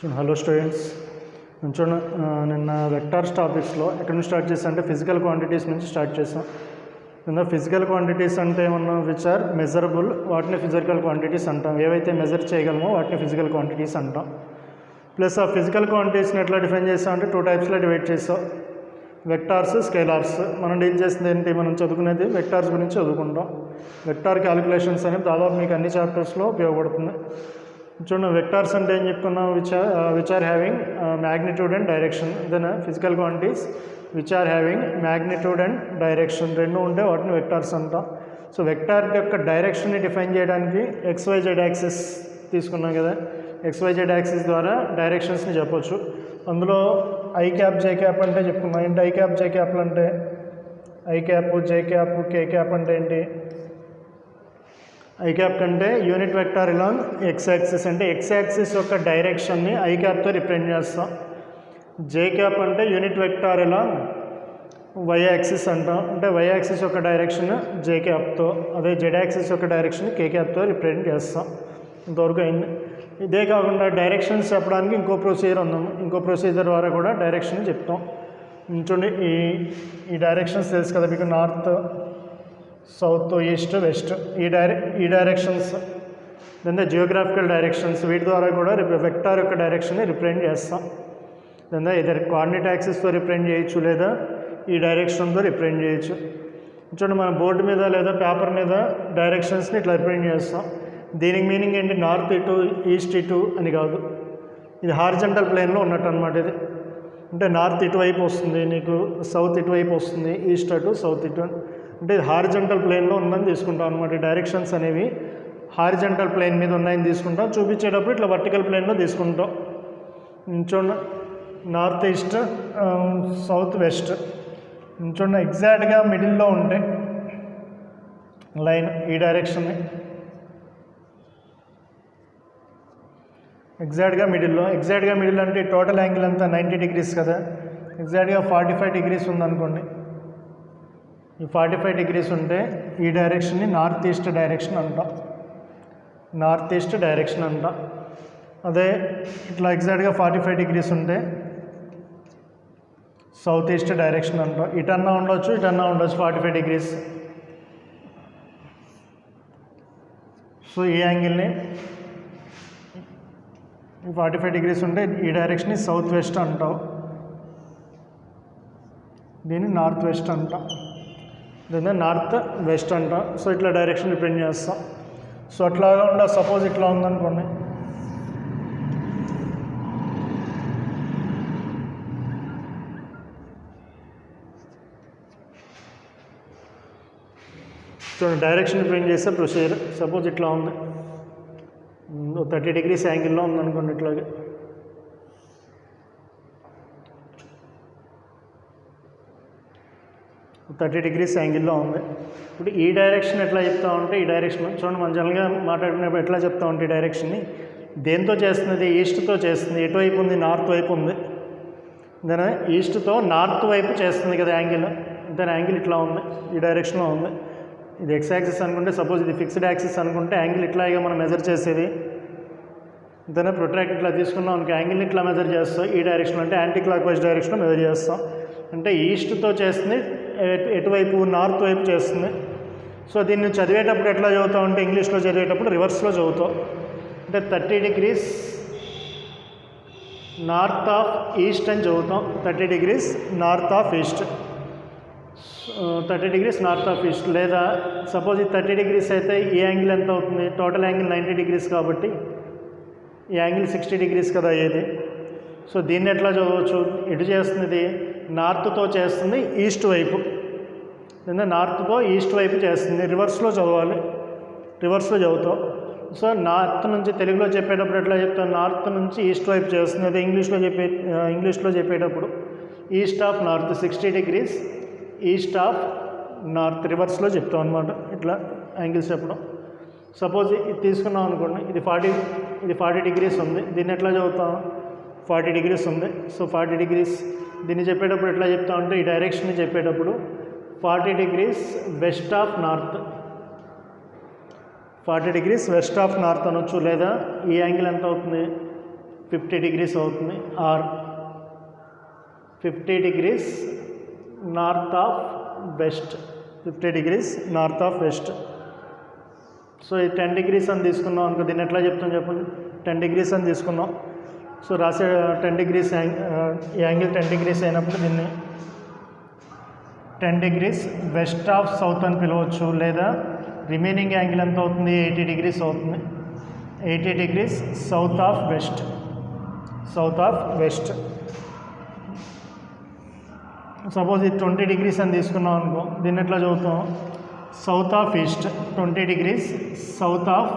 Hello students, చూడండి నిన్న vectors టాపిక్స్లో ఎక్కడి నుంచి స్టార్ట్ చేసాం అంటే ఫిజికల్ క్వాంటిటీస్ నుంచి స్టార్ట్ చేసాం. నిన్న ఫిజికల్ క్వాంటిటీస్ అంటే ఏమన్నా విచ్ ఆర్ మెజరబుల్, వాటిని ఫిజికల్ క్వాంటిటీస్ అంటాం. ఏవైతే మెజర్ చేయగలమో వాటిని ఫిజికల్ క్వాంటిటీస్ అంటాం. ప్లస్ ఆ ఫిజికల్ క్వాంటిటీస్ని ఎట్లా డిఫైన్ చేసాం అంటే 2 టైప్స్లో డివైడ్ చేసాం, వెక్టార్స్, స్కేలార్స్. మనం డీల్ చేసింది ఏంటి, మనం చదువుకునేది వెక్టార్స్ గురించి చదువుకుంటాం. వెక్టార్ క్యాలిక్యులేషన్స్ అనేది దాదాపు మీకు అన్ని చాప్టర్స్లో ఉపయోగపడుతుంది. చూడండి, వెక్టార్స్ అంటే ఏం చెప్పుకున్నాం, which are having magnitude and direction. Then physical quantities which are having magnitude and direction, రెండు ఉంటే వాటిని వెక్టార్స్ అంటాం. సో వెక్టార్ యొక్క డైరెక్షన్ని డిఫైన్ చేయడానికి XYZ యాక్సిస్ తీసుకున్నాం కదా, XYZ యాక్సిస్ ద్వారా డైరెక్షన్స్ని చెప్పొచ్చు. అందులో ఐ క్యాప్, జే క్యాప్ అంటే చెప్పుకున్నాం. ఏంటి ఐ క్యాప్, జే క్యాప్లు అంటే? I cap, J cap, K cap అంటే ఏంటి? ఐ క్యాప్ కంటే unit vector along X axis, అంటే ఎక్స్ యాక్సిస్ యొక్క డైరెక్షన్ని ఐ క్యాప్తో రిప్రజెంట్ చేస్తాం. జే క్యాప్ అంటే unit vector along Y axis అంటాం, అంటే వై యాక్సిస్ యొక్క డైరెక్షన్ జే క్యాప్తో, అదే జెడ్ యాక్సిస్ యొక్క డైరెక్షన్ కే క్యాప్తో రిప్రజెంట్ చేస్తాం. ఇంతవరకు అయింది. ఇదే కాకుండా డైరెక్షన్స్ చెప్పడానికి ఇంకో ప్రొసీజర్ ఉంది. ఇంకో ప్రొసీజర్ ద్వారా కూడా డైరెక్షన్ చెప్తాం. చూడండి, ఈ డైరెక్షన్స్ తెలుసు కదా మీకు, నార్త్, సౌత్, ఈస్ట్, వెస్ట్, ఈ directions. Then the geographical directions, వీటి ద్వారా కూడా వెక్టార్ యొక్క డైరెక్షన్ని రిప్రజెంట్ చేస్తాం. దెన్ ద ఇదర్ కోఆర్డినేట్ యాక్సిస్తో రిప్రజెంట్ చేయొచ్చు, లేదా ఈ డైరెక్షన్తో రిప్రజెంట్ చేయొచ్చు. చూడండి, మన బోర్డు మీద లేదా పేపర్ మీద డైరెక్షన్స్ని ఇట్లా రిప్రజెంట్ చేస్తాం. దీనికి మీనింగ్ ఏంటి, నార్త్ ఇటు, ఈస్ట్ ఇటు అని కాదు. ఇది హారిజంటల్ ప్లేన్లో ఉన్నట్టు అనమాట. ఇది అంటే నార్త్ ఇటువైపు వస్తుంది నీకు, సౌత్ ఇటువైపు వస్తుంది, ఈస్ట్ అటు, సౌత్ ఇటు, అంటే హారిజంటల్ ప్లేన్లో ఉందని తీసుకుంటాం అనమాట. డైరెక్షన్స్ అనేవి హారిజంటల్ ప్లేన్ మీద ఉన్నాయని తీసుకుంటాం. చూపించేటప్పుడు ఇట్లా వర్టికల్ ప్లేన్లో తీసుకుంటాం. చూడండి, నార్త్ ఈస్ట్, సౌత్ వెస్ట్. చూడండి, ఎగ్జాక్ట్గా మిడిల్లో ఉంటే లైన్ ఈ డైరెక్షన్ని, ఎగ్జాక్ట్గా మిడిల్ అంటే టోటల్ యాంగిల్ అంతా 90 డిగ్రీస్ కదా. ఎగ్జాక్ట్గా 45 డిగ్రీస్ ఉందనుకోండి. ఈ 45 డిగ్రీస్ ఉంటే ఈ డైరెక్షన్ని నార్త్ ఈస్ట్ డైరెక్షన్ అంటాం. అదే ఇట్లా ఎగ్జాక్ట్గా 45 డిగ్రీస్ ఉంటే సౌత్ ఈస్ట్ డైరెక్షన్ అంటాం. ఇటన్నా ఉండొచ్చు, 45 డిగ్రీస్. సో ఈ యాంగిల్ని 45 డిగ్రీస్ ఉంటే ఈ డైరెక్షన్ని సౌత్ వెస్ట్ అంటాం, దీన్ని నార్త్ వెస్ట్ అంటాం, దీన్ని నార్త్ వెస్ట్ అంటాం. సో ఇట్లా డైరెక్షన్ రిప్రజెంట్ చేస్తాం. సో అట్లాగా ఉండ, సపోజ్ ఇట్లా ఉందనుకోండి, చూడండి డైరెక్షన్ రిప్రజెంట్ చేస్తే ప్రొసీజర్. సపోజ్ ఇట్లా ఉంది, 30 డిగ్రీస్ యాంగిల్లో ఉందనుకోండి, ఇట్లాగే 30 డిగ్రీస్ యాంగిల్లో ఉంది. ఇప్పుడు ఈ డైరెక్షన్ ఎట్లా చెప్తామంటే, ఈ డైరెక్షన్ చూడండి, మనం జనరల్గా మాట్లాడుకునేప్పుడు ఎట్లా చెప్తామంటే ఈ డైరెక్షన్ని దేంతో చేస్తుంది, ఈస్ట్తో చేస్తుంది. ఎటువైపు ఉంది, నార్త్ వైపు ఉంది. దాని ఈస్ట్తో నార్త్ వైపు చేస్తుంది కదా యాంగిల్. దాని యాంగిల్ ఇట్లా ఉంది, ఈ డైరెక్షన్లో ఉంది. ఇది ఎక్స్ యాక్సిస్ అనుకుంటే, సపోజ్ ఇది ఫిక్స్డ్ యాక్సిస్ అనుకుంటే, యాంగిల్ ఇట్లాగే మనం మెజర్ చేసేది. దాన్ని ప్రొట్రాక్ట్ ఇట్లా తీసుకున్నాం అనుకో, యాంగిల్ని ఇట్లా మెజర్ చేస్తాం. ఈ డైరెక్షన్ అంటే యాంటీ క్లాక్ వైజ్ డైరెక్షన్లో మెజర్ చేస్తాం. అంటే ఈస్ట్తో చేస్తుంది, ఎటువైపు, నార్త్ వైపు చేస్తుంది. సో దీన్ని చదివేటప్పుడు ఎట్లా చదువుతాం అంటే, ఇంగ్లీష్లో చదివేటప్పుడు రివర్స్లో చదువుతాం. అంటే 30 డిగ్రీస్ నార్త్ ఆఫ్ ఈస్ట్ అని చదువుతాం. 30 degrees north of east, 30 degrees north of east. లేదా సపోజ్ ఇది 30 డిగ్రీస్ అయితే ఈ యాంగిల్ ఎంత అవుతుంది, టోటల్ యాంగిల్ 90 డిగ్రీస్ కాబట్టి ఈ యాంగిల్ 60 డిగ్రీస్ కదా అయ్యేది. సో దీన్ని ఎట్లా చదవచ్చు, ఎటు చేస్తుంది, ఇది నార్త్తో చేస్తుంది, ఈస్ట్ వైపు. నార్త్తో ఈస్ట్ వైపు చేస్తుంది. రివర్స్లో చదవాలి, రివర్స్లో చదువుతాం. సో నార్త్ నుంచి తెలుగులో చెప్పేటప్పుడు ఎట్లా చెప్తాం, నార్త్ నుంచి ఈస్ట్ వైపు చేస్తుంది. అదే ఇంగ్లీష్లో చెప్పేటప్పుడు east of north, 60 degrees east of north, రివర్స్లో చెప్తాం అనమాట. ఇట్లా యాంగిల్స్ చెప్పడం. సపోజ్ ఇది తీసుకున్నాం అనుకోండి, ఇది 40 డిగ్రీస్ ఉంది. దీన్ని ఎట్లా చదువుతాం, 40 డిగ్రీస్ ఉంది. సో 40 డిగ్రీస్ దీన్ని చెప్పేటప్పుడు ఎట్లా చెప్తామంటే, ఈ డైరెక్షన్ని చెప్పేటప్పుడు 40 degrees west of north, 40 degrees west of north అనొచ్చు. లేదా ఈ యాంగిల్ ఎంత అవుతుంది, 50 degrees అవుతుంది, or 50 degrees north of west, 50 degrees north of west. So ఈ 10 degrees అని తీసుకున్నాం అనుకో, దీన్ని ఎట్లా చెప్తాం చెప్పండి, 10 degrees అని తీసుకున్నాం. సో రాసే 10 degrees యాంగిల్ 10 degrees అయినప్పుడు దీన్ని 10 degrees వెస్ట్ ఆఫ్ సౌత్ అని పిలవచ్చు, లేదా రిమైనింగ్ యాంగిల్ ఎంత అవుతుంది, 80 degrees అవుతుంది, 80 degrees south of west, south of west. Suppose ఇది 20 degrees అని తీసుకున్నాం అనుకో, దీన్ని ఎట్లా చదువుతాం, south of east, 20 degrees south of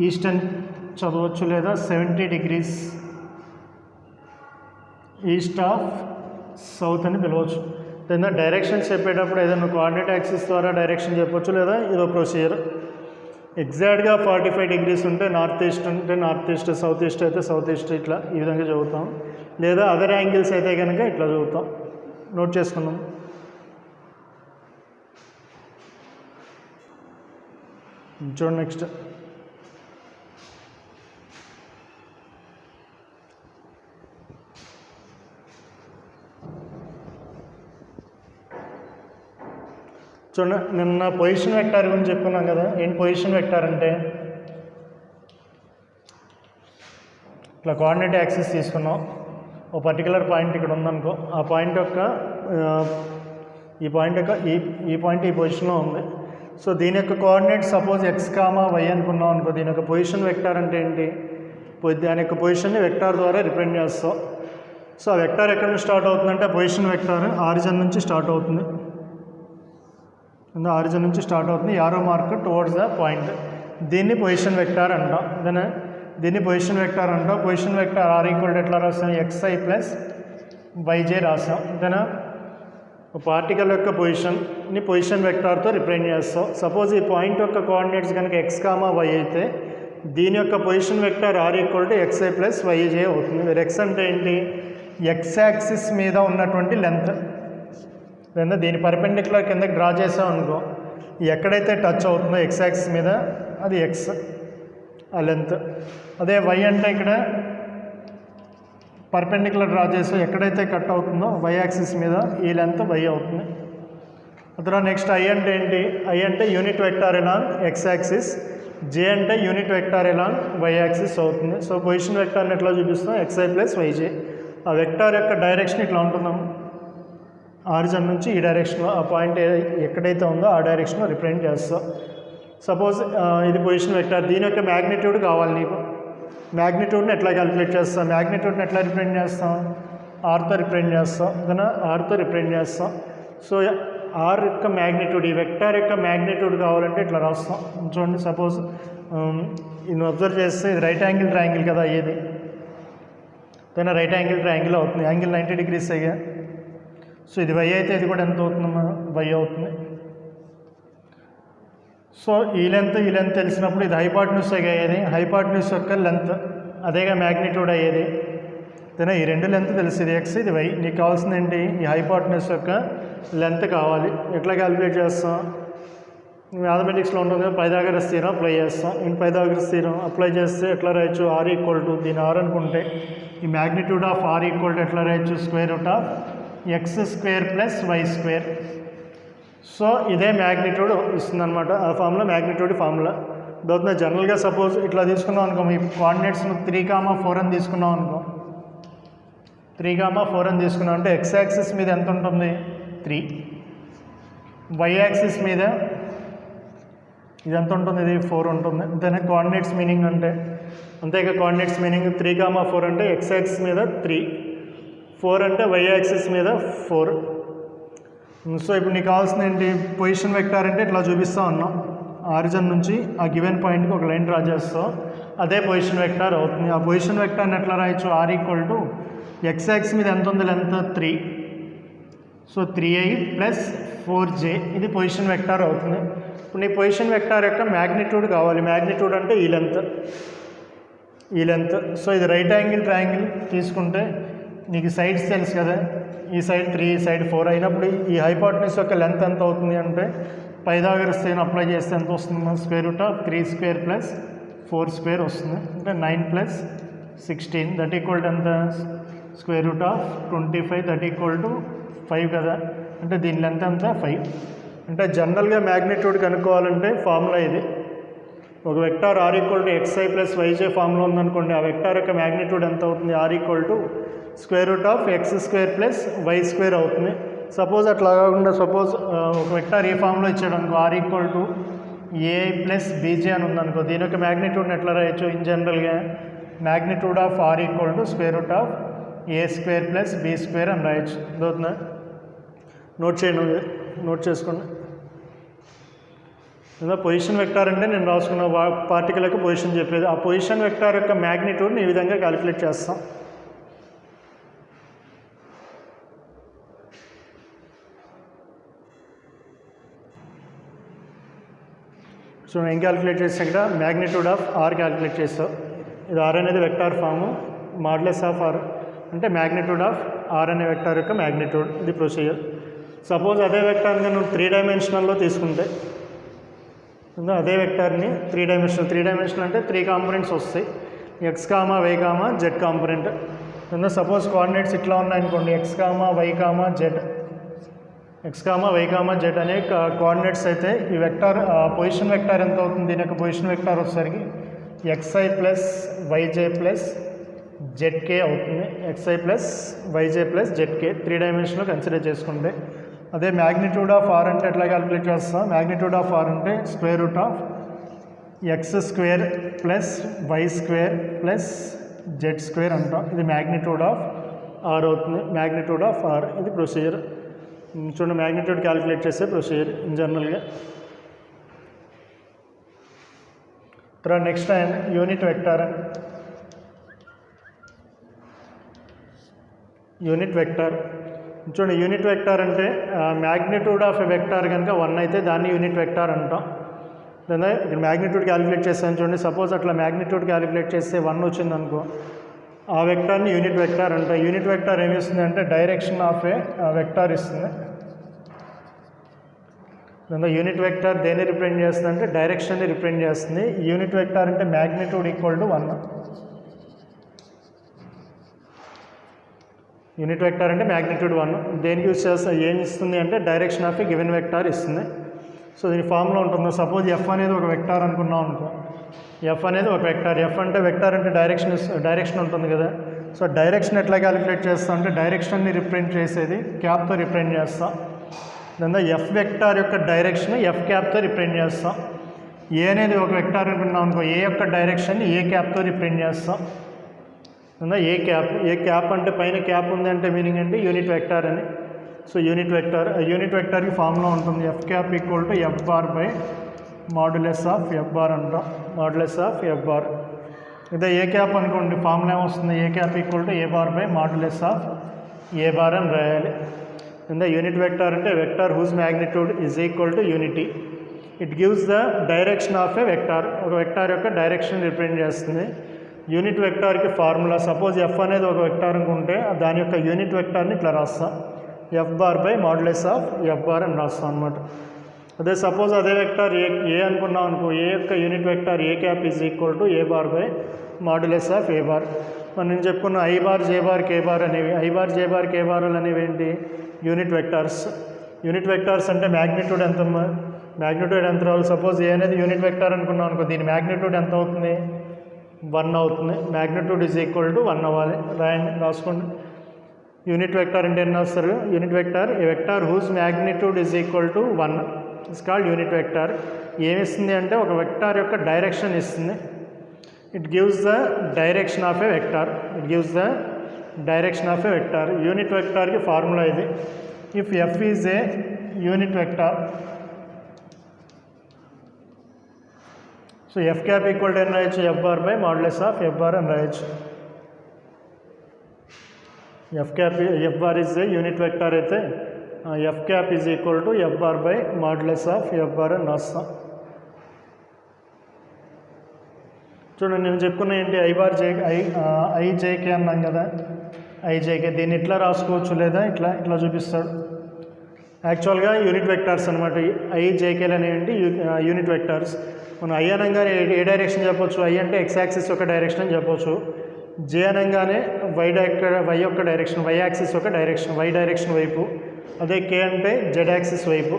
east అని చదవచ్చు, లేదా 70 degrees ఈస్ట్ ఆఫ్ సౌత్ అని పిలవచ్చు. ఏదైనా డైరెక్షన్స్ చెప్పేటప్పుడు ఏదైనా కోఆర్డినేట్ యాక్సిస్ ద్వారా డైరెక్షన్ చెప్పొచ్చు, లేదా ఇదో ప్రొసీజర్. ఎగ్జాక్ట్గా 45 degrees ఉంటే నార్త్ ఈస్ట్ అంటే నార్త్ ఈస్ట్, సౌత్ ఈస్ట్ అయితే సౌత్ ఈస్ట్, ఇట్లా ఈ విధంగా చదువుతాం. లేదా అదర్ యాంగిల్స్ అయితే కనుక ఇట్లా చదువుతాం. నోట్ చేసుకున్నాం. చూడండి నెక్స్ట్, చూడండి నిన్న పొజిషన్ వెక్టార్ గురించి చెప్పుకున్నాం కదా. ఏంటి పొజిషన్ వెక్టార్ అంటే, ఇట్లా కోఆర్డినేట్ యాక్సిస్ తీసుకున్నాం, ఓ పర్టికులర్ పాయింట్ ఇక్కడ ఉందనుకో, ఆ పాయింట్ యొక్క ఈ పాయింట్ యొక్క ఈ పాయింట్ ఈ పొజిషన్లో ఉంది. సో దీని యొక్క coordinate suppose X comma Y అనుకున్నాం అనుకో, దీని యొక్క పొజిషన్ వెక్టార్ అంటే ఏంటి, దాని యొక్క పొజిషన్ని వెక్టార్ ద్వారా రిప్రజెంట్ చేస్తాం. సో ఆ వెక్టార్ ఎక్కడ నుంచి స్టార్ట్ అవుతుందంటే, పొజిషన్ వెక్టార్ ఆరిజిన్ నుంచి స్టార్ట్ అవుతుంది, ఆరిజిన్ నుంచి స్టార్ట్ అవుతుంది, arrow mark towards the point. దీన్ని పొజిషన్ వెక్టార్ అంటాం. దీన్ని పొజిషన్ వెక్టార్ అంటాం. పొజిషన్ వెక్టార్ ఆర్ ఈక్వల్ ఎట్లా రాస్తాం, ఎక్స్ఐ ప్లస్ వైజే రాస్తాం. అంతేనా, పార్టికల్ యొక్క పొజిషన్ని పొజిషన్ వెక్టార్తో రిప్రజెంట్ చేస్తాం. సపోజ్ ఈ పాయింట్ యొక్క కోఆర్డినేట్స్ కనుక ఎక్స్ కామా వై అయితే, దీని యొక్క position vector R equal to X I plus Y J అవుతుంది. మీరు ఎక్స్ అంటే ఏంటి, ఎక్స్ యాక్సిస్ మీద ఉన్నటువంటి లెంత్, లేదా దీని పర్పెండిక్యులర్ కిందకి డ్రా చేసాం అనుకో, ఎక్కడైతే టచ్ అవుతుందో ఎక్స్ యాక్సిస్ మీద అది ఎక్స్ ఆ లెంత్. అదే వై అంటే ఇక్కడ పర్పెండిక్యులర్ డ్రా చేసి ఎక్కడైతే కట్ అవుతుందో వై యాక్సిస్ మీద ఈ లెంత్ వై అవుతుంది. అతను నెక్స్ట్ ఐ అంటే ఏంటి, ఐ అంటే unit vector along X axis, J అంటే unit vector along Y axis అవుతుంది. సో పొజిషన్ వెక్టార్ని ఎట్లా చూపిస్తాం, ఎక్స్ఐ ప్లస్ వైజే. ఆ వెక్టార్ యొక్క డైరెక్షన్ ఇట్లా ఉంటున్నాం, ఆరిజిన్ నుంచి ఈ డైరెక్షన్లో ఆ పాయింట్ ఎక్కడైతే ఉందో ఆ డైరెక్షన్లో రిప్రజెంట్ చేస్తాం. సపోజ్ ఇది పొజిషన్ వెక్టార్, దీని యొక్క మ్యాగ్నిట్యూడ్ కావాలి నీకు. మ్యాగ్నిట్యూడ్ని ఎట్లా క్యాలిక్యులేట్ చేస్తాం, మ్యాగ్నిట్యూడ్ని ఎట్లా రిప్రజెంట్ చేస్తాం, ఆర్తో రిప్రజెంట్ చేస్తాం, దాని ఆర్తో రిప్రజెంట్ చేస్తాం. సో ఆర్ యొక్క మ్యాగ్నిట్యూడ్, ఈ వెక్టార్ యొక్క మ్యాగ్నిట్యూడ్ కావాలంటే ఇట్లా రాస్తాం. చూడండి, సపోజ్ ఇది అబ్జర్వ్ చేస్తే ఇది రైట్ యాంగిల్ ట్రయాంగిల్ కదా అయ్యేది, దాని రైట్ యాంగిల్ ట్రయాంగిల్ అవుతుంది, యాంగిల్ 90 degrees అయ్యా. సో ఇది వై అయితే ఇది కూడా ఎంత అవుతుందమ్మా, వై అవుతుంది. సో ఈ లెంత్ తెలిసినప్పుడు ఇది హైపాటన్యూస్ అయ్యేది, హైపాటన్యూస్ యొక్క లెంత్ అదేగా మ్యాగ్నిట్యూడ్ అయ్యేది. అయితే ఈ రెండు లెంత్ తెలుసు, ఇది ఎక్స్ ఇది వై. నీకు కావాల్సింది ఏంటి, ఈ హైపాటన్యూస్ యొక్క లెంత్ కావాలి. ఎట్లా క్యాలిక్యులేట్ చేస్తాం, మ్యాథమెటిక్స్లో ఉంటుంది పైథాగరస్ థీరం అప్లై చేస్తాం. ఈ పైథాగరస్ థీరం అప్లై చేస్తే ఎట్లా రాయొచ్చు, ఆర్ ఈక్వల్ టు, దీని ఆర్ అనుకుంటే ఈ magnitude of R equal to ఎట్లా రాయొచ్చు, square root of X square plus Y square. So ఇదే మ్యాగ్నిట్యూడ్ ఇస్తుంది అనమాట, ఆ ఫార్ములా మ్యాగ్నిట్యూడ్ ఫార్ములా. దాంట్లో జనరల్గా సపోజ్ ఇట్లా తీసుకున్నాం అనుకో, మీ కోఆర్డినేట్స్ను 3,4 అని తీసుకున్నాం అనుకో, 3,4 అని తీసుకున్నాం అంటే ఎక్స్ యాక్సిస్ మీద ఎంత ఉంటుంది, 3, వై యాక్సిస్ మీద ఇది ఎంత ఉంటుంది, ఇది 4 ఉంటుంది. అంతేనా కోఆర్డినేట్స్ మీనింగ్ అంటే. అంతేగా కోఆర్డినేట్స్ మీనింగ్ 3,4 అంటే ఎక్స్ యాక్సిస్ మీద 3, 4 అంటే వై యాక్సిస్ మీద 4. సో ఇప్పుడు నీకు కావాల్సిన ఏంటి, పొజిషన్ వెక్టార్ అంటే ఇట్లా చూపిస్తా ఉన్నాం, ఆరిజిన్ నుంచి ఆ గివెన్ పాయింట్కి ఒక లైన్ డ్రా చేస్తాం, అదే పొజిషన్ వెక్టార్ అవుతుంది. ఆ పొజిషన్ వెక్టార్ని ఎట్లా రాయొచ్చు, R equal to X axis మీద ఎంత ఉంది length 3, so 3i plus 4j, ఇది పొజిషన్ వెక్టార్ అవుతుంది. ఇప్పుడు నీ పొజిషన్ వెక్టార్ యొక్క మ్యాగ్నిట్యూడ్ కావాలి. మ్యాగ్నిట్యూడ్ అంటే ఈ లెంత్. సో ఇది రైట్ యాంగిల్ ట్రయాంగిల్ తీసుకుంటే నీకు సైడ్స్ తెలుసు కదా, ఈ సైడ్ 3 ఈ సైడ్ 4 అయినప్పుడు ఈ హైపాటన్యూస్ యొక్క లెంత్ ఎంత అవుతుంది అంటే, పైథాగరస్ థీరం అప్లై చేస్తే ఎంత వస్తుంది, square root of 3 square plus 4 square వస్తుంది, అంటే 9 ప్లస్ 16 దట్ ఈక్వల్ టు ఎంత square root of 25 that equal to 5 కదా, అంటే దీని లెంత్ ఎంత 5. అంటే జనరల్గా మ్యాగ్నిట్యూడ్ కనుక్కోవాలంటే ఫార్ములా ఇది. ఒక vector R equal to X I plus Y J formula ఉందనుకోండి, ఆ వెక్టార్ యొక్క మ్యాగ్నిట్యూడ్ ఎంత అవుతుంది, R equal to square root of X square plus Y square అవుతుంది. సపోజ్ అట్లా కాకుండా సపోజ్ ఒక వెక్టార్ ఈ ఫామ్లో ఇచ్చాడు అనుకో, R equal to A I plus B J అని ఉందనుకో, దీని యొక్క మ్యాగ్నిట్యూడ్ని ఎట్లా రాయొచ్చు, ఇన్ జనరల్గా magnitude of R equal to square root of A square plus B square అని రాయొచ్చు. అదవుతుందా, నోట్ చేయండి, నోట్ చేసుకోండి. లేదా పొజిషన్ వెక్టార్ అంటే నేను రాసుకున్న పార్టికల్ యొక్క పొజిషన్ చెప్పేది, ఆ పొజిషన్ వెక్టార్ యొక్క మ్యాగ్నిట్యూడ్ని ఈ విధంగా క్యాలిక్యులేట్ చేస్తాం. సో ఏం క్యాలిక్యులేట్ చేస్తాం, ఇక్కడ మ్యాగ్నిట్యూడ్ ఆఫ్ ఆర్ క్యాలిక్యులేట్ చేస్తాం. ఇది ఆర్ అనేది vector form, modulus of R అంటే మ్యాగ్నిట్యూడ్ ఆఫ్ ఆర్ అనే వెక్టార్ యొక్క మ్యాగ్నిట్యూడ్. ఇది ప్రొసీజర్. సపోజ్ అదే వెక్టార్ని నువ్వు 3 డైమెన్షనల్లో తీసుకుంటే, అదే వెక్టార్ని 3 డైమెన్షనల్ అంటే 3 కాంపోనెంట్స్ వస్తాయి, X comma Y comma Z component. Suppose coordinates ఇట్లా ఉన్నాయనుకోండి, X comma Y comma Z అనే కోఆర్డినేట్స్ అయితే ఈ వెక్టార్ పొజిషన్ వెక్టార్ ఎంత అవుతుంది, దీని యొక్క పొజిషన్ వెక్టార్ వచ్చేసరికి X I plus Y J plus Z K అవుతుంది. X I plus Y J plus Z K 3 డైమెన్షన్లో కన్సిడర్ చేసుకుంటే. అదే మ్యాగ్నిట్యూడ్ ఆఫ్ ఆర్ అంటే ఎట్లా క్యాలిక్యులేట్ చేస్తాం, మ్యాగ్నిట్యూడ్ ఆఫ్ ఆర్ అంటే square root of X square plus Y square plus Z square అంటాం. ఇది మ్యాగ్నిట్యూడ్ ఆఫ్ ఆర్ అవుతుంది, మ్యాగ్నిట్యూడ్ ఆఫ్ ఆర్. ఇది ప్రొసీజర్. చూడండి, మ్యాగ్నిట్యూడ్ క్యాలిక్యులేట్ చేసే ప్రొసీజర్ ఇన్ జనరల్గా. తర్వాత next unit vector. Unit vector చూడండి, యూనిట్ వెక్టార్ అంటే మ్యాగ్నిట్యూడ్ ఆఫ్ ఎ వెక్టార్ కనుక 1 అయితే దాన్ని యూనిట్ వెక్టార్ అంటాం. లేదా ఇక్కడ మ్యాగ్నిట్యూడ్ క్యాలిక్యులేట్ చేస్తాను చూడండి, సపోజ్ అట్లా మ్యాగ్నిట్యూడ్ క్యాలిక్యులేట్ చేస్తే 1 వచ్చింది అనుకో, ఆ వెక్టార్ని యూనిట్ వెక్టార్ అంటాం. యూనిట్ వెక్టార్ ఏమి ఇస్తుంది అంటే డైరెక్షన్ ఆఫ్ ఏ వెక్టార్ ఇస్తుంది. లేదా యూనిట్ వెక్టార్ దేన్ని రిప్రజెంట్ చేస్తుంది అంటే డైరెక్షన్ని రిప్రజెంట్ చేస్తుంది. యూనిట్ వెక్టార్ అంటే magnitude equal to 1. Unit vector అంటే మ్యాగ్నిట్యూడ్ 1. దేనికి యూజ్ చేస్తా, ఏం ఇస్తుంది అంటే direction of a given vector ఇస్తుంది. సో దీని ఫామ్లో ఉంటుంది. సపోజ్ ఎఫ్ అనేది ఒక వెక్టార్ అనుకున్నాం అనుకో, ఎఫ్ అనేది ఒక వెక్టార్. ఎఫ్ అంటే వెక్టార్ అంటే డైరెక్షన్ ఉంటుంది కదా. సో డైరెక్షన్ ఎట్లా క్యాలిక్యులేట్ చేస్తాం అంటే డైరెక్షన్ని రిప్రజెంట్ చేసేది క్యాప్తో రిప్రజెంట్ చేస్తాం. దాని ఎఫ్ వెక్టార్ యొక్క డైరెక్షన్ ఎఫ్ క్యాప్తో రిప్రజెంట్ చేస్తాం. ఏ అనేది ఒక వెక్టార్ అనుకున్నాం అనుకో, ఏ యొక్క డైరెక్షన్ ఏ క్యాప్తో రిప్రజెంట్ చేస్తాం. ఏ క్యాప్ అంటే పైన క్యాప్ ఉంది అంటే మీనింగ్ అంటే యూనిట్ వెక్టార్ అని. సో యూనిట్ వెక్టార్కి ఫార్ములా ఉంటుంది, F cap equal to F bar by modulus of F bar అంటాం, మాడ్యులస్ ఆఫ్ ఎఫ్ బార్. ఇదే ఏ క్యాప్ అనుకోండి, ఫార్ములా ఏమొస్తుంది, A cap equal to A bar by modulus of A bar అని రాయాలి. ఇందా unit vector అంటే vector whose magnitude is equal to unity. It gives the direction of a vector. ఒక vector యొక్క direction represent చేస్తుంది. Unit వెక్టార్కి formula, suppose F అనేది ఒక వెక్టార్ అనుకుంటే దాని యొక్క యూనిట్ వెక్టార్ని ఇట్లా రాస్తాం, F bar by modulus of F bar అని రాస్తాం అనమాట. అదే సపోజ్ అదే వెక్టార్ ఏ అనుకున్నాం అనుకో, ఏ యొక్క unit vector A cap is equal to A bar by modulus of A bar. మనం నేను చెప్పుకున్న I bar J bar K bar అనేవి, ఐ బార్ జే బార్ కే బార్లు అనేవి ఏంటి, యూనిట్ వెక్టార్స్. యూనిట్ వెక్టార్స్ అంటే మ్యాగ్నిట్యూడ్ ఎంత రావాలి. సపోజ్ ఏ అనేది యూనిట్ వెక్టార్ అనుకున్నాం అనుకో, దీని మ్యాగ్నిట్యూడ్ ఎంత అవుతుంది, 1 అవుతుంది. మ్యాగ్నిట్యూడ్ ఈజ్ ఈక్వల్ టు 1 అవ్వాలి. రాసుకోండి. యూనిట్ వెక్టార్ అంటే ఎన్ని వస్తారు, unit vector a vector whose magnitude is equal to 1 is called unit vector. ఏమిస్తుంది అంటే ఒక వెక్టార్ యొక్క డైరెక్షన్ ఇస్తుంది. It gives the direction of a vector. Unit వెక్టార్కి ఫార్ములా ఇది. If F is a unit vector, so F cap equal to అని రాయొచ్చు, F bar by modulus of F bar అని రాయొచ్చు. F bar is a unit vector అయితే F cap is equal to F bar by modulus of F bar అని రాస్తాం. చూడండి, నేను చెప్పుకున్న ఏంటి, ఐజేకే అన్నాం కదా, ఐజేకే. దీన్ని ఇట్లా రాసుకోవచ్చు లేదా ఇట్లా చూపిస్తాడు. యాక్చువల్గా యూనిట్ వెక్టార్స్ అనమాట. ఐజేకేలు అనేవి యూనిట్ వెక్టార్స్. మనం ఐ అనగానే ఏ డైరెక్షన్ చెప్పొచ్చు, ఐ అంటే ఎక్స్ యాక్సిస్ యొక్క డైరెక్షన్ అని చెప్పొచ్చు. జే అనగానే వై యొక్క డైరెక్షన్, వై యాక్సిస్ యొక్క డైరెక్షన్, వై డైరెక్షన్ వైపు. అదే కే అంటే జెడ్ యాక్సిస్ వైపు.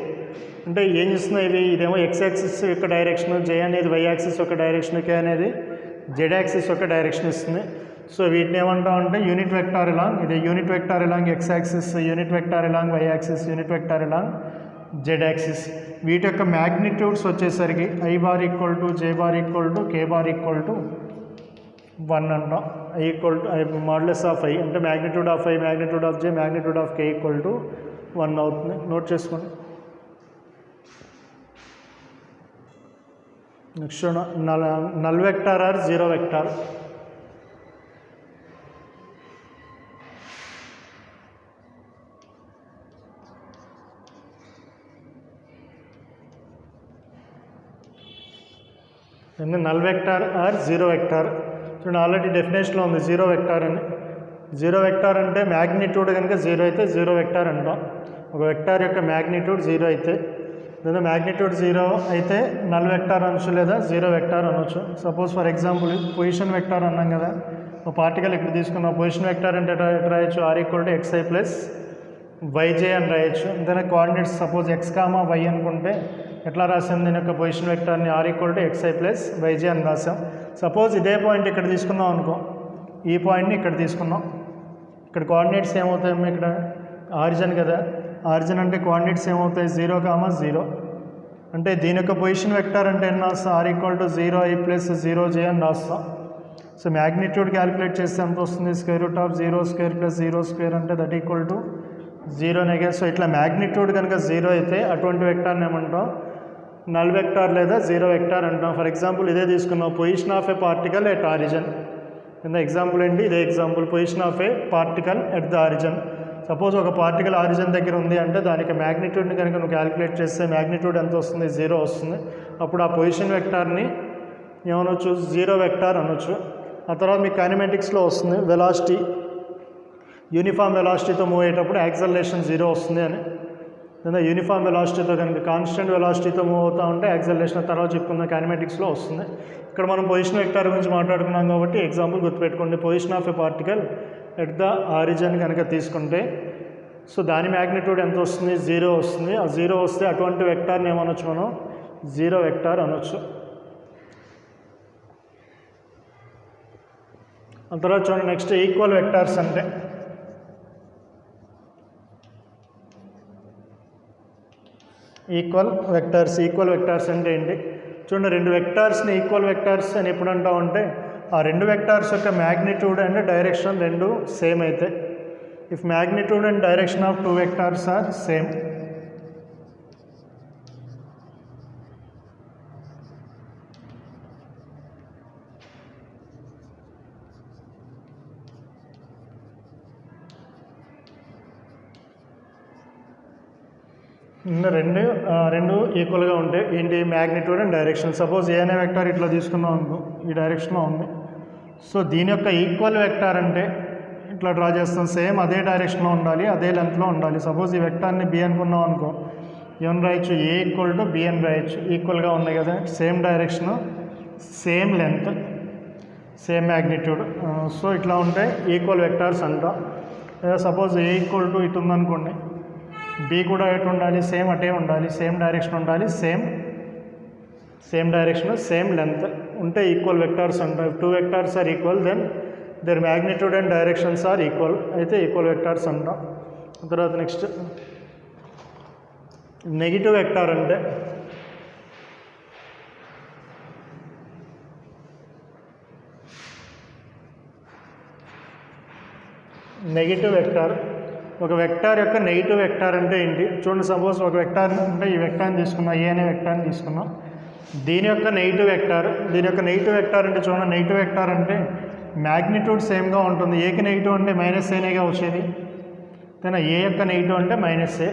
అంటే ఏం చేస్తున్నాయి ఇవి? ఇదేమో ఎక్స్ యాక్సిస్ యొక్క డైరెక్షన్, జే అనేది వై యాక్సిస్ యొక్క డైరెక్షన్, కే అనేది జెడ్ యాక్సిస్ యొక్క డైరెక్షన్ ఇస్తుంది. సో వీటిని ఏమంటామంటే యూనిట్ వెక్టార్ ఎలాంగ్, ఇది unit vector along X axis, unit vector along Y axis, unit vector along Z axis. వీటి యొక్క మ్యాగ్నిట్యూడ్స్ వచ్చేసరికి I bar equal to J bar equal to K bar equal to 1 అంటాం. I equal to modulus of I అంటే magnitude of I, magnitude of J, magnitude of K equal to 1 అవుతుంది. Note చేసుకోండి. Next null vector or zero vector. Null vector or zero vector. చూడండి already డెఫినేషన్లో ఉంది zero vector అని. Zero vector అంటే magnitude కనుక zero అయితే జీరో వెక్టార్ అంటాం. ఒక వెక్టార్ యొక్క మ్యాగ్నిట్యూడ్ జీరో అయితే, లేదా మ్యాగ్నిట్యూడ్ జీరో అయితే నల్ వెక్టార్ అనొచ్చు లేదా జీరో వెక్టార్ అనొచ్చు. Suppose for example position vector అన్నాం కదా, ఒక పార్టికల్ ఇక్కడ తీసుకున్నాం. పొజిషన్ వెక్టార్ అంటే ఎట్లా రాయొచ్చు? R equal to X I plus Y J అని రాయొచ్చు. దాని coordinates suppose X comma Y అనుకుంటే ఎట్లా రాసాం? దీని యొక్క పొజిషన్ వెక్టార్ని R equal to X I plus Y J అని రాసాం. సపోజ్ ఇదే పాయింట్ ఇక్కడ తీసుకున్నాం అనుకో, ఈ పాయింట్ని ఇక్కడ తీసుకున్నాం. ఇక్కడ కోఆర్డినేట్స్ ఏమవుతాయి? ఇక్కడ ఆరిజిన్ కదా, ఆరిజిన్ అంటే కోఆర్డినేట్స్ ఏమవుతాయి? 0, 0. అంటే దీని యొక్క పొజిషన్ వెక్టార్ అంటే ఎన్ని రాస్తాం? Are equal to 0i plus 0j అని రాస్తాం. సో మ్యాగ్నిట్యూడ్ క్యాలిక్యులేట్ చేస్తే ఎంత వస్తుంది? √0² ప్లస్ 0² అంటే that equal to 0 negative. So ఇట్లా మ్యాగ్నిట్యూడ్ కనుక 0 అయితే అటువంటి వెక్టార్ని ఏమంటాం? నల్ వెక్టార్ లేదా జీరో వెక్టార్ అంటాం. ఫర్ ఎగ్జాంపుల్ ఇదే తీసుకున్నాం, position of A particle at origin. కింద ఎగ్జాంపుల్ ఏంటి? ఇదే example, position of A particle at the origin. Suppose ఒక పార్టికల్ ఆరిజిన్ దగ్గర ఉంది అంటే దానికి మ్యాగ్నిట్యూడ్ని కనుక నువ్వు క్యాలిక్యులేట్ చేస్తే మ్యాగ్నిట్యూడ్ ఎంత వస్తుంది? 0 వస్తుంది. అప్పుడు ఆ పొజిషన్ వెక్టార్ని ఏమనొచ్చు? జీరో వెక్టార్ అనొచ్చు. ఆ తర్వాత మీకు కైనమాటిక్స్లో వస్తుంది వెలాసిటీ, యూనిఫామ్ వెలాసిటీతో మూవ్ అయ్యేటప్పుడు యాక్సలరేషన్ 0 వస్తుంది అని. లేదా యూనిఫామ్ వెలాసిటీతో కనుక కాన్స్టెంట్ వెలాసిటీతో మూవ్ అవుతూ ఉంటే యాక్సలరేషన్ తర్వాత చెప్పుకున్న కైనమాటిక్స్లో వస్తుంది. ఇక్కడ మనం పొజిషన్ వెక్టార్ గురించి మాట్లాడుకున్నాం కాబట్టి ఎగ్జాంపుల్ గుర్తుపెట్టుకోండి. Position of a particle at the origin కనుక తీసుకుంటే సో దాని మ్యాగ్నిట్యూడ్ ఎంత వస్తుంది? 0 వస్తుంది. ఆ 0 వస్తే అటువంటి వెక్టార్ని ఏమనొచ్చు మనం? జీరో వెక్టార్ అనొచ్చు. ఆ తర్వాత చూడండి నెక్స్ట్ ఈక్వల్ వెక్టార్స్ అంటే ఈక్వల్ వెక్టార్స్ అంటే ఏంటి? చూడండి, రెండు వెక్టార్స్ని ఈక్వల్ వెక్టార్స్ అని ఎప్పుడు అంటామంటే ఆ రెండు వెక్టార్స్ యొక్క మ్యాగ్నిట్యూడ్ అండ్ డైరెక్షన్ రెండు సేమ్ అయితే. If magnitude and direction of two vectors are same, రెండు ఈక్వల్గా ఉంటాయి. ఏంటి? Magnitude and direction. Suppose A అనే వెక్టార్ ఇట్లా తీసుకున్నాం అనుకో, ఈ డైరెక్షన్లో ఉంది. సో దీని యొక్క ఈక్వల్ వెక్టార్ అంటే ఇట్లా డ్రా చేస్తాం, సేమ్ అదే డైరెక్షన్లో ఉండాలి, అదే లెంత్లో ఉండాలి. సపోజ్ ఈ వెక్టార్ని బి అనుకున్నాం అనుకో, ఏమని రాయొచ్చు? ఏ ఈక్వల్ టు బి అని రాయొచ్చు. ఈక్వల్గా ఉన్నాయి కదా, same direction, same length, same magnitude. So ఇట్లా ఉంటే ఈక్వల్ వెక్టార్స్ అంటాం. లేదా సపోజ్ ఏ ఈక్వల్ టు ఇటు ఉందనుకోండి, బి కూడా ఎటు ఉండాలి? సేమ్ అటే ఉండాలి, సేమ్ డైరెక్షన్ ఉండాలి, సేమ్ డైరెక్షన్, సేమ్ లెంత్ ఉంటే ఈక్వల్ వెక్టార్స్ అంటారు. Two vectors are equal, then their magnitude and directions are equal, అయితే ఈక్వల్ వెక్టార్స్ అంటాం. తర్వాత నెక్స్ట్ నెగిటివ్ వెక్టార్ అంటే నెగిటివ్ వెక్టార్. ఒక వెక్టార్ యొక్క నెగిటివ్ వెక్టార్ అంటే ఏంటి? చూడండి, సపోజ్ ఒక వెక్టార్ అంటే ఈ వెక్టార్ని తీసుకున్నాం, ఏ అనే వెక్టార్ని తీసుకున్నాం. దీని యొక్క నెగిటివ్ వెక్టార్ అంటే చూడండి, నెగిటివ్ వెక్టార్ అంటే మ్యాగ్నిట్యూడ్ సేమ్గా ఉంటుంది. ఏకి నెగిటివ్ అంటే -aనేగా వచ్చేది, కానీ ఏ యొక్క నెగిటివ్ అంటే -a.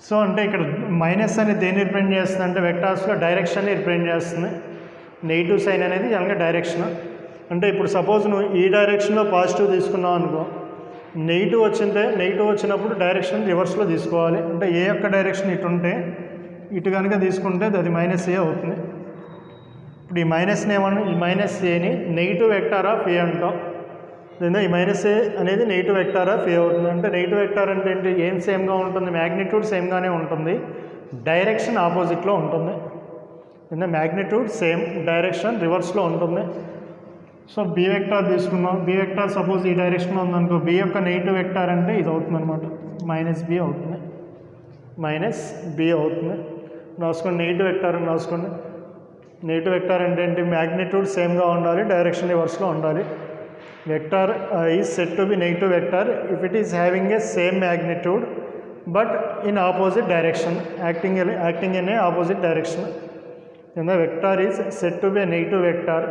సో అంటే ఇక్కడ మైనస్ అని దేన్ని రిప్రజెంట్ చేస్తుంది అంటే వెక్టార్స్లో డైరెక్షన్ని రిప్రజెంట్ చేస్తుంది. నెగిటివ్ సైన్ అనేది కనుక డైరెక్షన్. అంటే ఇప్పుడు సపోజ్ నువ్వు ఈ డైరెక్షన్లో పాజిటివ్ తీసుకున్నావు అనుకో, నెగిటివ్ వచ్చినప్పుడు డైరెక్షన్ రివర్స్లో తీసుకోవాలి. అంటే ఏ యొక్క డైరెక్షన్ ఇటు ఉంటే ఇటు కనుక తీసుకుంటే అది -a అవుతుంది. ఇప్పుడు ఈ మైనస్ని ఏమన్నా ఈ మైనస్ ఏని నెగిటివ్ వెక్టార్ ఆఫ్ ఏ అంటాం. లేదా ఈ మైనస్ ఏ అనేది నెగిటివ్ వెక్టార్ ఆఫ్ ఏ అవుతుంది. అంటే నెగిటివ్ వెక్టార్ అంటే ఏంటి, ఏం సేమ్గా ఉంటుంది, మ్యాగ్నిట్యూడ్ సేమ్గానే ఉంటుంది, డైరెక్షన్ ఆపోజిట్లో ఉంటుంది. లేదా మ్యాగ్నిట్యూడ్ సేమ్, డైరెక్షన్ రివర్స్లో ఉంటుంది. సో బి వెక్టార్ తీసుకున్నాం. బి వెక్టార్ సపోజ్ ఈ డైరెక్షన్లో ఉందనుకో, బి యొక్క నెగిటివ్ వెక్టార్ అంటే ఇది అవుతుంది అనమాట, మైనస్ బి అవుతుంది. మైనస్ బి అవుతుంది. రాసుకోండి నెగిటివ్ వెక్టార్ అని రాసుకోండి. నెగిటివ్ వెక్టార్ అంటే ఏంటి, మ్యాగ్నిట్యూడ్ సేమ్గా ఉండాలి, డైరెక్షన్ రివర్స్లో ఉండాలి. Vector is set to be negative vector if it is having a same magnitude but in opposite direction, acting in a opposite direction. The vector is said to be a negative vector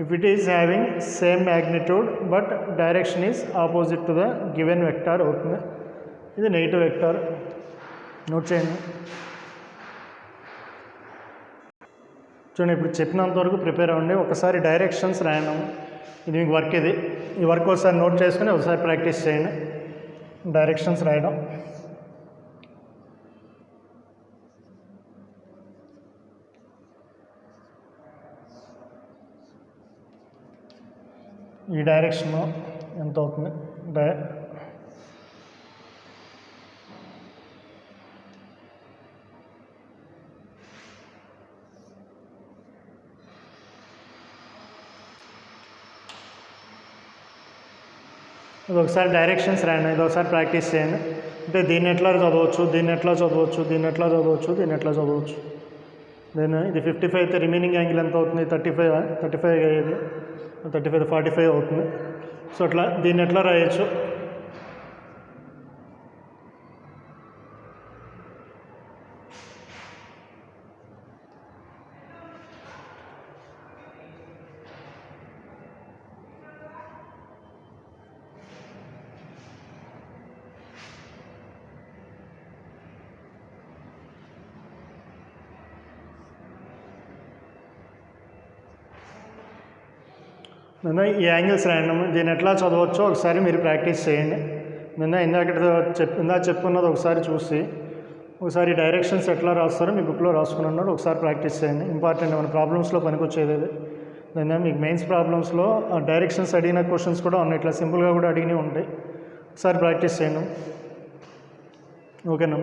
if it is having same magnitude but direction is opposite to the given vector అవుతుంది. ఇది negative vector. Note చేయండి. చూడండి, ఇప్పుడు చెప్పినంత వరకు prepare అవ్వండి. ఒకసారి directions రాయడం, ఇది మీకు వర్క్. ఇది ఈ వర్క్ ఒకసారి నోట్ చేసుకుని ఒకసారి ప్రాక్టీస్ చేయండి. డైరెక్షన్స్ రాయడం. ఈ డైరెక్షన్ ఎంత అవుతుంది, ఇది ఒకసారి డైరెక్షన్స్ రాయండి. ఇది ఒకసారి ప్రాక్టీస్ చేయండి. అంటే దీన్ని ఎట్లా చదవచ్చు, దీన్ని ఎట్లా చదవచ్చు, దీన్ని ఎట్లా చదవచ్చు, దీన్ని ఎట్లా చదవచ్చు. దెన్ ఇది 55 అయితే రిమైనింగ్ యాంగిల్ ఎంత అవుతుంది, 35 అయ్యేది, 35 45 అవుతుంది. సో అట్లా దీన్ని ఎట్లా రాయొచ్చు. ఈ యాంగిల్స్ రాయండి. దీన్ని ఎట్లా చదవచ్చో ఒకసారి మీరు ప్రాక్టీస్ చేయండి. ఇందాక చెప్పుకున్నది ఒకసారి చూసి ఒకసారి డైరెక్షన్స్ ఎట్లా రాస్తారో మీ బుక్లో రాసుకుని ఉన్నాడు, ఒకసారి ప్రాక్టీస్ చేయండి. ఇంపార్టెంట్, మన ప్రాబ్లమ్స్లో పనికొచ్చేది ఇది. మీకు మెయిన్స్ ప్రాబ్లమ్స్లో డైరెక్షన్స్ అడిగిన క్వశ్చన్స్ కూడా ఉన్నాయి, ఇట్లా సింపుల్గా కూడా అడిగినవి ఉంటాయి. ఒకసారి ప్రాక్టీస్ చేయండి. ఓకేనా.